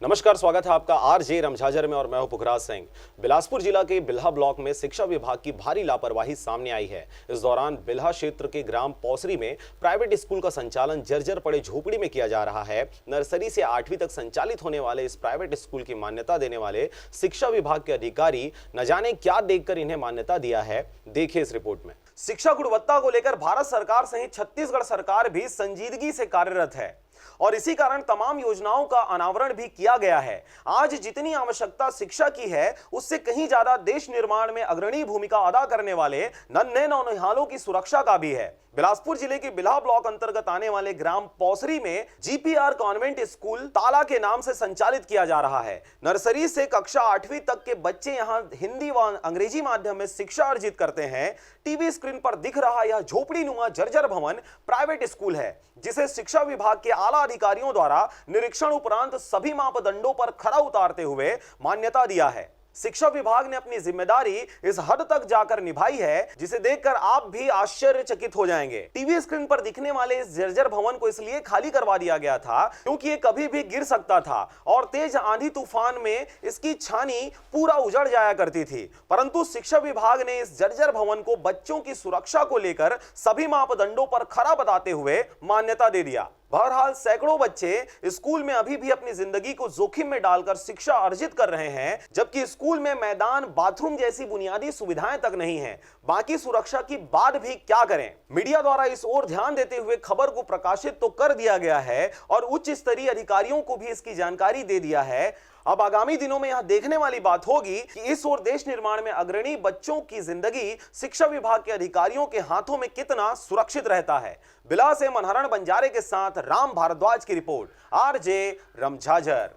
नमस्कार, स्वागत है आपका आरजे रमझाझर में और मैं हूं पुखराज सिंह। बिलासपुर जिला के बिल्हा ब्लॉक में शिक्षा विभाग की भारी लापरवाही सामने आई है। इस दौरान बिल्हा क्षेत्र के ग्राम पौसरी में प्राइवेट स्कूल का संचालन जर्जर पड़े झोपड़ी में किया जा रहा है। नर्सरी से 8वीं तक संचालित होने वाले इस प्राइवेट स्कूल की मान्यता देने वाले शिक्षा विभाग के अधिकारी न जाने क्या देखकर इन्हें मान्यता दिया है, देखिए इस रिपोर्ट में। शिक्षा गुणवत्ता को लेकर भारत सरकार सहित छत्तीसगढ़ सरकार भी संजीदगी से कार्यरत है और इसी कारण तमाम योजनाओं का अनावरण भी किया गया है। आज जितनी आवश्यकता शिक्षा की है, उससे कहीं ज्यादा देश निर्माण में अग्रणी भूमिका अदा करने वाले नन्हे नौनिहालों की सुरक्षा का भी है। बिलासपुर जिले के बिल्हा ब्लॉक अंतर्गत आने वाले ग्राम पौसरी में जीपीआर कॉन्वेंट स्कूल ताला के नाम से संचालित किया जा रहा है। नर्सरी से कक्षा 8वीं तक के बच्चे यहां हिंदी व अंग्रेजी माध्यम में शिक्षा अर्जित करते हैं। टीवी स्क्रीन पर दिख रहा यह झोपड़ी नुमा जर्जर भवन प्राइवेट स्कूल है, जिसे शिक्षा विभाग के आला अधिकारियों द्वारा निरीक्षण उपरांत सभी मापदंडों पर खरा उतारते हुए मान्यता दिया है। शिक्षा विभाग ने अपनी जिम्मेदारी इस हद तक जाकर निभाई है, जिसे देखकर आप भी आश्चर्यचकित हो जाएंगे। टीवी स्क्रीन पर दिखने वाले इस जर्जर भवन को इसलिए खाली करवा दिया गया था क्योंकि ये कभी भी गिर सकता था और तेज आंधी तूफान में इसकी छानी पूरा उजड़ जाया करती थी। परंतु शिक्षा विभाग ने इस जर्जर भवन को बच्चों की सुरक्षा को लेकर सभी मापदंडों पर खरा बताते हुए मान्यता दे दिया। बहरहाल सैकड़ों बच्चे स्कूल में अभी भी अपनी जिंदगी को जोखिम में डालकर शिक्षा अर्जित कर रहे हैं, जबकि स्कूल में मैदान, बाथरूम जैसी बुनियादी सुविधाएं तक नहीं हैं। बाकी सुरक्षा की बात भी क्या करें। मीडिया द्वारा इस ओर ध्यान देते हुए खबर को प्रकाशित तो कर दिया गया है और उच्च स्तरीय अधिकारियों को भी इसकी जानकारी दे दिया है। अब आगामी दिनों में यह देखने वाली बात होगी कि इस ओर देश निर्माण में अग्रणी बच्चों की जिंदगी शिक्षा विभाग के अधिकारियों के हाथों में कितना सुरक्षित रहता है। बिला से मनहरण बंजारे के साथ राम भारद्वाज की रिपोर्ट, आरजे रमझाझर।